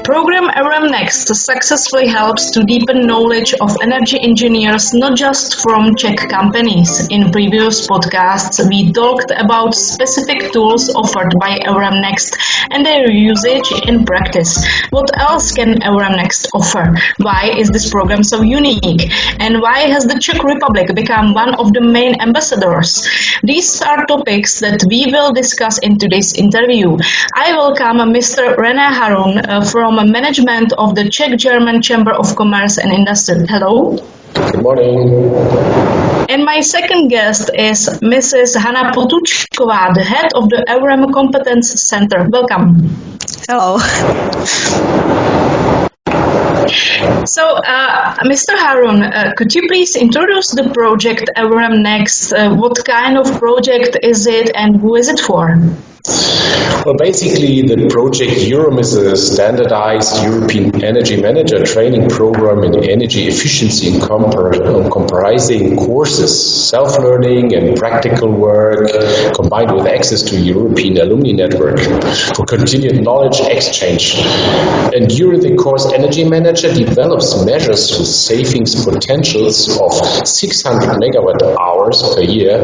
Program EUREMnext successfully helps to deepen knowledge of energy engineers not just from Czech companies. In previous podcasts, we talked about specific tools offered by EUREMnext and their usage in practice. What else can EUREMnext offer? Why is this program so unique? And why has the Czech Republic become one of the main ambassadors? These are topics that we will discuss in today's interview. I welcome Mr. René Harun from management of the Czech-German Chamber of Commerce and Industry. Hello. Good morning. And my second guest is Mrs. Hanna Potůčková, the head of the EUREM Competence Center. Welcome. Hello. So, Mr. Harun, could you please introduce the project EUREMnext? What kind of project is it and who is it for? Well, basically, the Projekt EUREM is a standardized European energy manager training program in energy efficiency comprising courses, self-learning and practical work, combined with access to European alumni network for continued knowledge exchange. And during the course, Energy Manager develops measures with savings potentials of 600 megawatt hours per year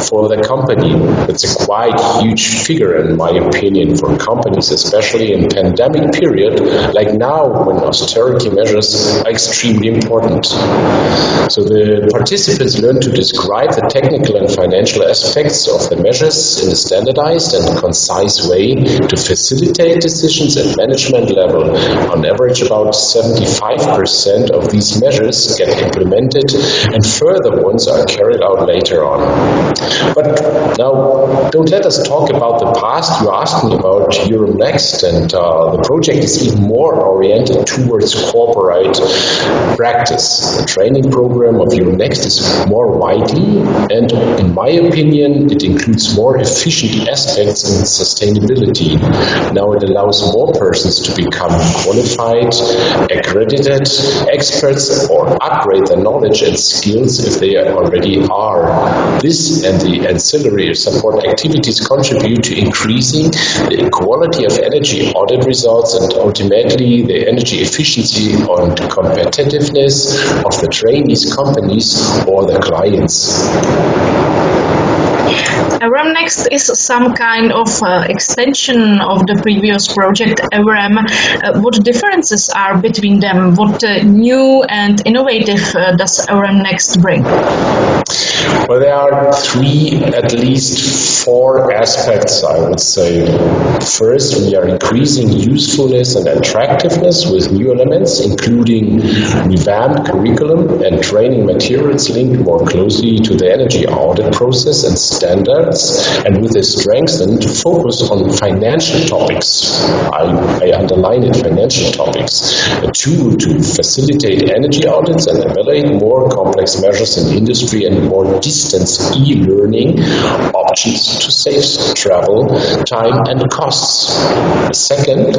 for the company. It's a quite huge figure, in my opinion, for companies, especially in pandemic period like now when austerity measures are extremely important. So the participants learn to describe the technical and financial aspects of the measures in a standardized and concise way to facilitate decisions at management level. On average, about 75% of these measures get implemented and further ones are carried out later on. But now, don't let us talk about the past. You asked me about EUREMnext, and the project is even more oriented towards corporate practice. The training program of EUREMnext is more widely, and in my opinion, it includes more efficient aspects in sustainability. Now it allows more persons to become qualified, accredited experts, or upgrade their knowledge and skills if they already are. This and the ancillary support activities contribute to increasing the quality of energy audit results and ultimately the energy efficiency and competitiveness of the trainees, companies, or the clients. EUREMnext is some kind of extension of the previous project EUREM. What differences are between them? What new and innovative does EUREMnext bring? Well, there are at least four aspects, I would say. First, we are increasing usefulness and attractiveness with new elements, including revamped curriculum and training materials linked more closely to the energy audit process and standards, and with a strengthened focus on financial topics. I underline it, financial topics. A tool to facilitate energy audits and evaluate more complex measures in industry and more distance e-learning options to save travel, time and costs. Second,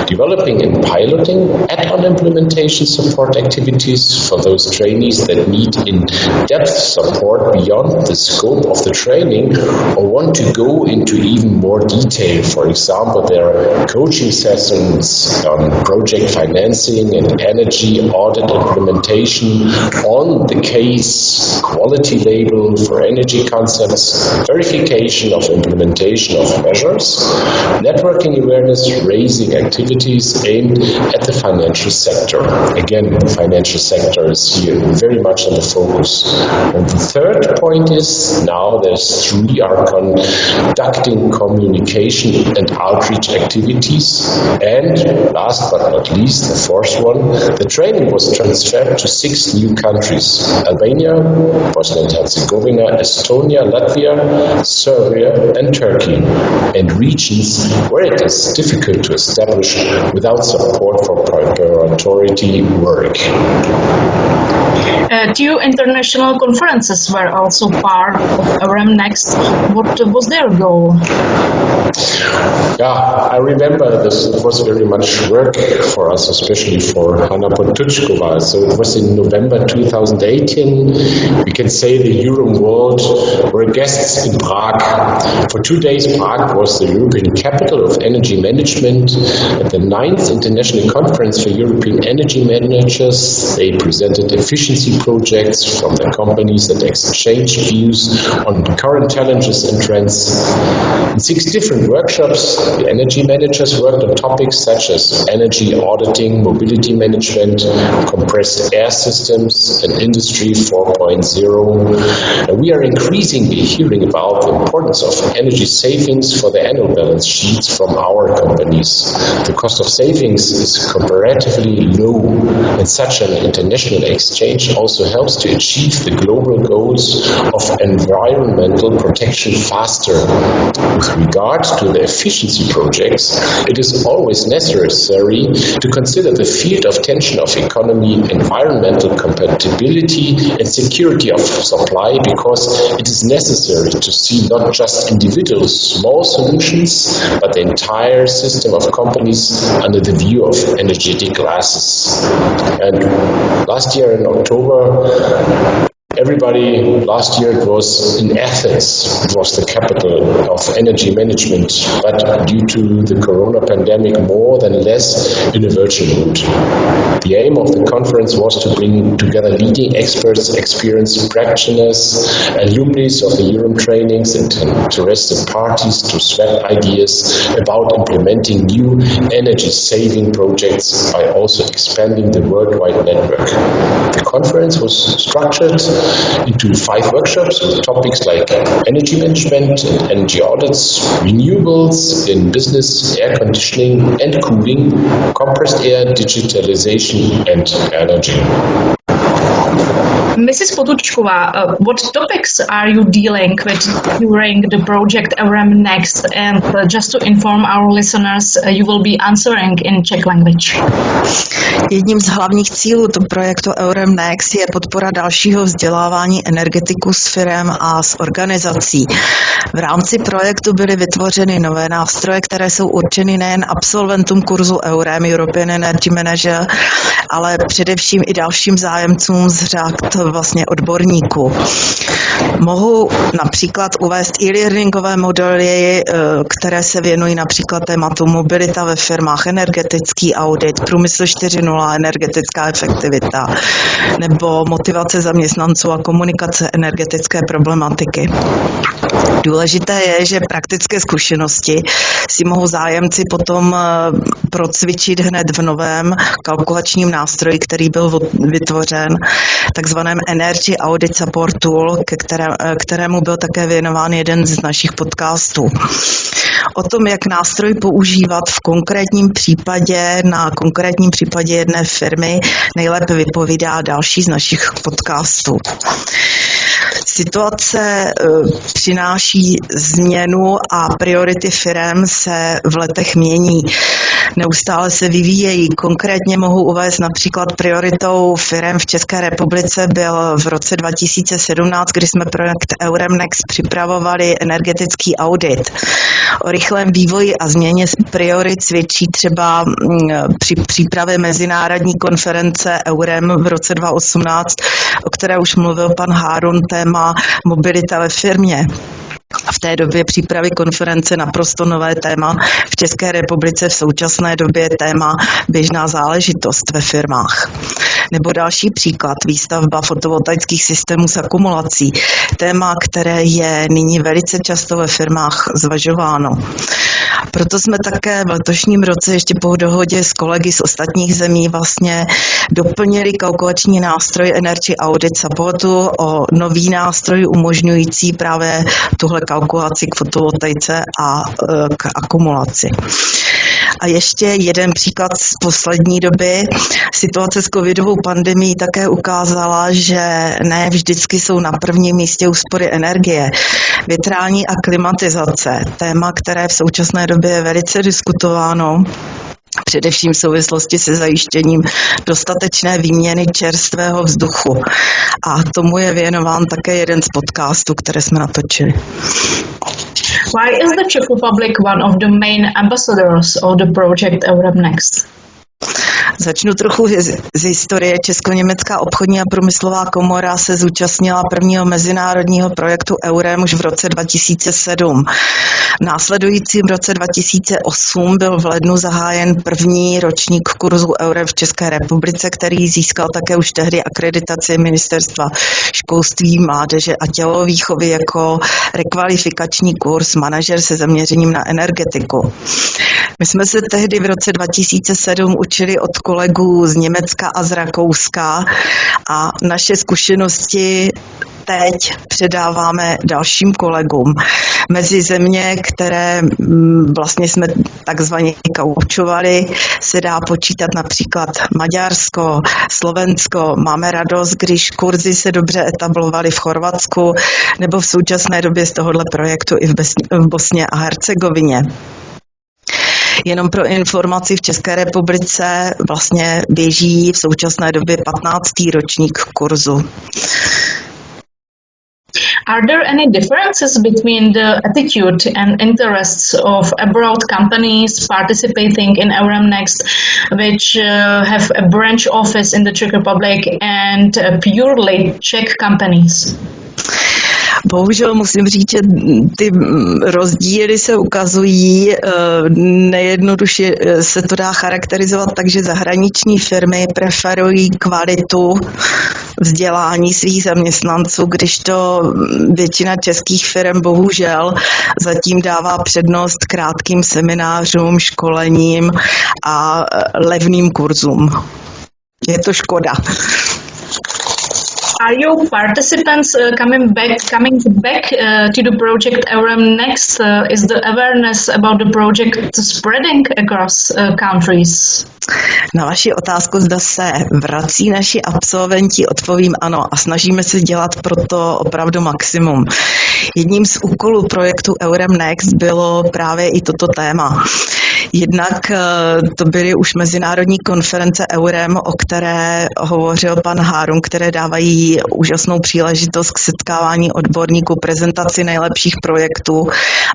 developing and piloting add-on implementation support activities for those trainees that need in-depth support beyond the scope of the training or want to go into even more detail. For example, there are coaching sessions on project financing and energy audit implementation, on the case quality label for energy concepts, verification of implementation of measures, networking awareness raising activities aimed at the financial sector. Again, the financial sector is here very much in the focus. And the third point is now there's 3 are conducting communication and outreach activities. And last but not least, the fourth one, the training was transferred to 6 new countries: Albania, Bosnia and Herzegovina, Estonia, Latvia, Serbia and Turkey, and regions where it is difficult to establish without support for preparatory work. 2 international conferences were also part of EUREMnext. What was their goal? Yeah, I remember this. It was very much work for us, especially for Hanna Potůčková. So it was in November 2018. We can say the Eurem world were guests in Prague. For 2 days, Prague was the European capital of energy management. At the 9th International Conference for European Energy Managers, they presented efficiency projects from the companies that exchanged views on current challenges and trends. In 6 different workshops, the energy managers worked on topics such as energy auditing, mobility management, compressed air systems, and Industry 4.0. And we are increasingly hearing about the importance of energy savings for the annual balance sheets from our companies. The cost of savings is comparatively low, and such an international exchange also helps to achieve the global goals of environmental protection faster. With regard to the efficiency projects, it is always necessary to consider the field of tension of economy, environmental compatibility, and security of supply, because it is necessary to see not just individual small solutions, but the entire system of companies under the view of energetic classes. And last year in October, last year it was in Athens. It was the capital of energy management, but due to the corona pandemic, more than less in a virtual mode. The aim of the conference was to bring together leading experts, experienced practitioners, alumni of the Eurem trainings, and interested parties to swap ideas about implementing new energy-saving projects by also expanding the worldwide network. The conference was structured into 5 workshops with topics like energy management and energy audits, renewables in business, air conditioning and cooling, compressed air, digitalization and energy. Mrs. Potůčková, what topics are you dealing with during the project EUREMnext? And just to inform our listeners, you will be answering in Czech language. Jedním z hlavních cílů projektu EUREMnext je podpora dalšího vzdělávání energetiků s firem a s organizací. V rámci projektu byly vytvořeny nové nástroje, které jsou určeny nejen absolventům kurzu EUREM, European Energy Manager, ale především i dalším zájemcům z řad vlastně odborníků. Mohu například uvést e-learningové modely, které se věnují například tématu mobilita ve firmách, energetický audit, průmysl 4.0, energetická efektivita, nebo motivace zaměstnanců a komunikace energetické problematiky. Důležité je, že praktické zkušenosti si mohou zájemci potom procvičit hned v novém kalkulačním nástroji, který byl vytvořen, takzvaném Energy Audit Support Tool, kterému byl také věnován jeden z našich podcastů. O tom, jak nástroj používat v konkrétním případě, na konkrétním případě jedné firmy, nejlépe vypovídá další z našich podcastů. Situace přináší změnu a priority firem se v letech mění. Neustále se vyvíjejí. Konkrétně mohu uvést například prioritou firem v České republice byl v roce 2017, kdy jsme projekt EUREMnext připravovali energetický audit. O rychlém vývoji a změně priorit svědčí třeba při přípravě mezinárodní konference EUREM v roce 2018, o které už mluvil pan Hárun, téma mobilita ve firmě. V té době přípravy konference naprosto nové téma. V České republice v současné době téma běžná záležitost ve firmách. Nebo další příklad, výstavba fotovoltaických systémů s akumulací. Téma, které je nyní velice často ve firmách zvažováno. Proto jsme také v letošním roce ještě po dohodě s kolegy z ostatních zemí vlastně doplnili kalkulační nástroj Energy Audit Supportu o nový nástroj umožňující právě tuhle kalkulaci k fotovoltaice a k akumulaci. A ještě jeden příklad z poslední doby. Situace s covidovou pandemií také ukázala, že ne vždycky jsou na prvním místě úspory energie. Větrání a klimatizace, téma, které v současné době je velice diskutováno, především v souvislosti se zajištěním dostatečné výměny čerstvého vzduchu. A tomu je věnován také jeden z podcastů, které jsme natočili. Why is the Czech Republic one of the main ambassadors of the project EUREMnext? Začnu trochu z historie. Česko-německá obchodní a průmyslová komora se zúčastnila prvního mezinárodního projektu EUREM už v roce 2007. V následujícím roce 2008 byl v lednu zahájen první ročník kurzu EUREM v České republice, který získal také už tehdy akreditaci Ministerstva školství, mládeže a tělovýchovy jako rekvalifikační kurz manažer se zaměřením na energetiku. My jsme se tehdy v roce 2007 učili od kolegů z Německa a z Rakouska a naše zkušenosti teď předáváme dalším kolegům. Mezi země, které vlastně jsme takzvaně kaučovali, se dá počítat například Maďarsko, Slovensko. Máme radost, když kurzy se dobře etablovaly v Chorvatsku nebo v současné době z tohohle projektu i v Bosně a Hercegovině. Jenom pro informaci, v České republice vlastně běží v současné době 15. ročník kurzu. Are there any differences between the attitude and interests of abroad companies participating in EUREMnext, which have a branch office in the Czech Republic, and purely Czech companies? Bohužel musím říct, že ty rozdíly se ukazují, nejednoduše se to dá charakterizovat tak, že zahraniční firmy preferují kvalitu vzdělání svých zaměstnanců, kdežto většina českých firm bohužel zatím dává přednost krátkým seminářům, školením a levným kurzům. Je to škoda. Are your participants coming back to the project EUREMnext? Is the awareness about the project spreading across countries? Na vaši otázku, zda se vrací naši absolventi, odpovím ano a snažíme se dělat proto opravdu maximum. Jedním z úkolů projektu EUREMnext bylo právě i toto téma. Jednak to byly už mezinárodní konference EUREM, o které hovořil pan Harun, které dávají úžasnou příležitost k setkávání odborníků, prezentaci nejlepších projektů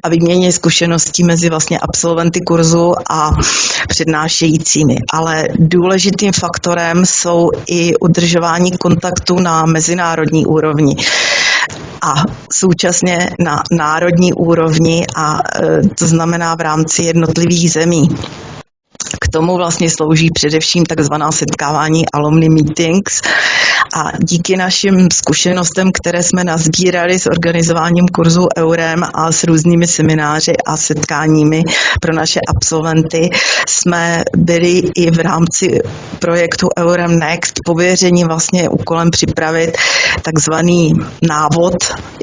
a výměně zkušeností mezi vlastně absolventy kurzu a přednášejícími. Ale důležitým faktorem jsou i udržování kontaktu na mezinárodní úrovni a současně na národní úrovni, a to znamená v rámci jednotlivých zemí. K tomu vlastně slouží především takzvaná setkávání alumni meetings a díky našim zkušenostem, které jsme nazbírali s organizováním kurzu EUREM a s různými semináři a setkáními pro naše absolventy, jsme byli i v rámci projektu EUREMnext pověření vlastně úkolem připravit takzvaný návod,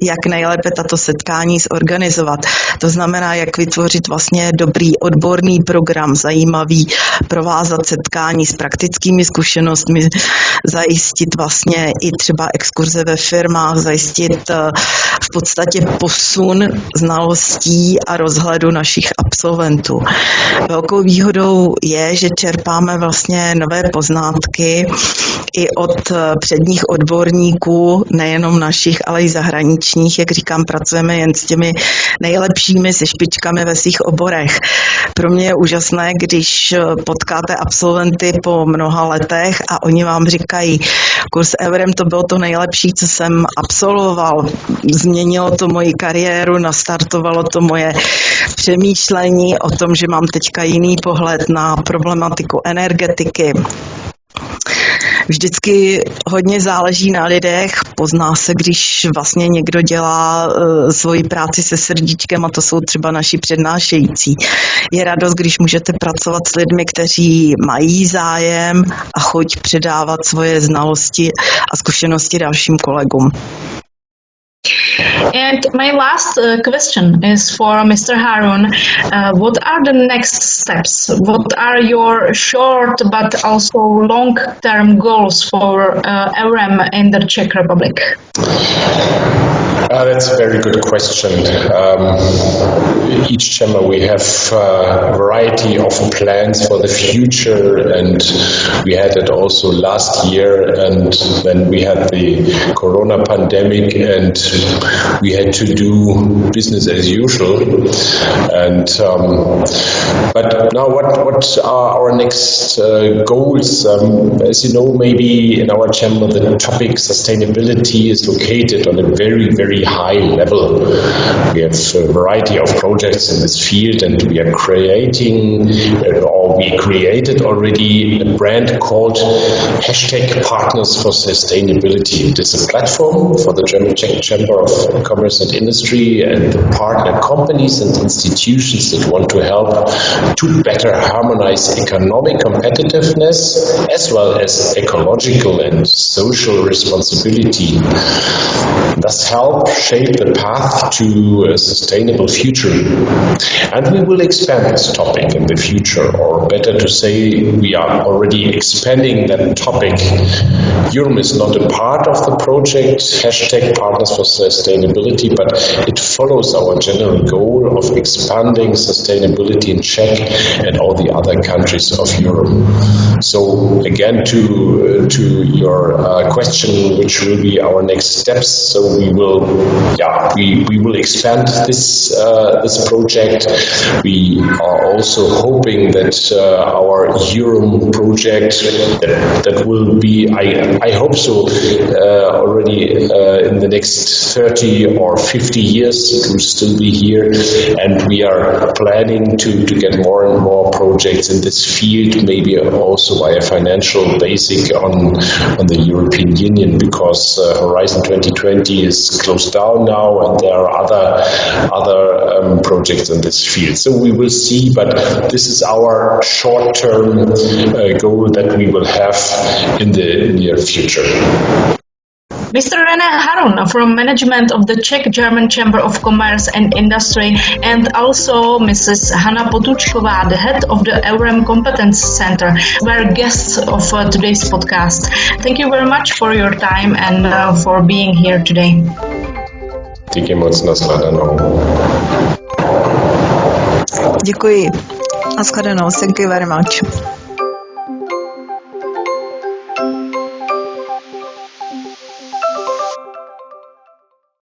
jak nejlépe tato setkání zorganizovat. To znamená, jak vytvořit vlastně dobrý odborný program, zajímavý, provázat setkání s praktickými zkušenostmi, zajistit vlastně i třeba exkurze ve firmách, zajistit v podstatě posun znalostí a rozhledu našich absolventů. Velkou výhodou je, že čerpáme vlastně nové poznatky i od předních odborníků, nejenom našich, ale i zahraničních. Jak říkám, pracujeme jen s těmi nejlepšími, se špičkami ve svých oborech. Pro mě je úžasné, když potkáte absolventy po mnoha letech a oni vám říkají, kurz EUREM to bylo to nejlepší, co jsem absolvoval. Změnilo to moji kariéru, nastartovalo to moje přemýšlení o tom, že mám teďka jiný pohled na problematiku energetiky. Vždycky hodně záleží na lidech, pozná se, když vlastně někdo dělá svoji práci se srdíčkem, a to jsou třeba naši přednášející. Je radost, když můžete pracovat s lidmi, kteří mají zájem a chuť předávat svoje znalosti a zkušenosti dalším kolegům. And my last question is for Mr. Harun. What are the next steps? What are your short but also long-term goals for EUREM in the Czech Republic? That's a very good question. Each chamber we have a variety of plans for the future, and we had it also last year, and then we had the corona pandemic, and we had to do business as usual. And but now what are our next goals? As you know, maybe in our chamber the topic sustainability is located on a very, very high level. We have a variety of projects in this field, and we are creating, or we created already, a brand called #Partners for Sustainability. It is a platform for the German Czech Chamber of Commerce and Industry and the partner companies and institutions that want to help to better harmonize economic competitiveness as well as ecological and social responsibility. Thus help shape the path to a sustainable future. And we will expand this topic in the future, or better to say, we are already expanding that topic. EUREM is not a part of the project #Partners for Sustainability, but it follows our general goal of expanding sustainability in Czech and all the other countries of EUREM. So again, to your question, which will be our next steps. So we will expand this project. We are also hoping that our EUREM project that will be, I hope so, already in the next 30 or 50 years, it will still be here, and we are planning to get more and more projects in this field, maybe also by a financial basic on the European Union, because Horizon 2020 is closed down now, and there are other projects in this field. So we will see, but this is our short-term goal that we will have in the near future. Mr. René Harun from management of the Czech-German Chamber of Commerce and Industry, and also Mrs. Hanna Potučková, the head of the EUREM Competence Center, were guests of today's podcast. Thank you very much for your time and for being here today. Díky moc, nashledanou. Děkuji. Nashledanou. Thank you very much.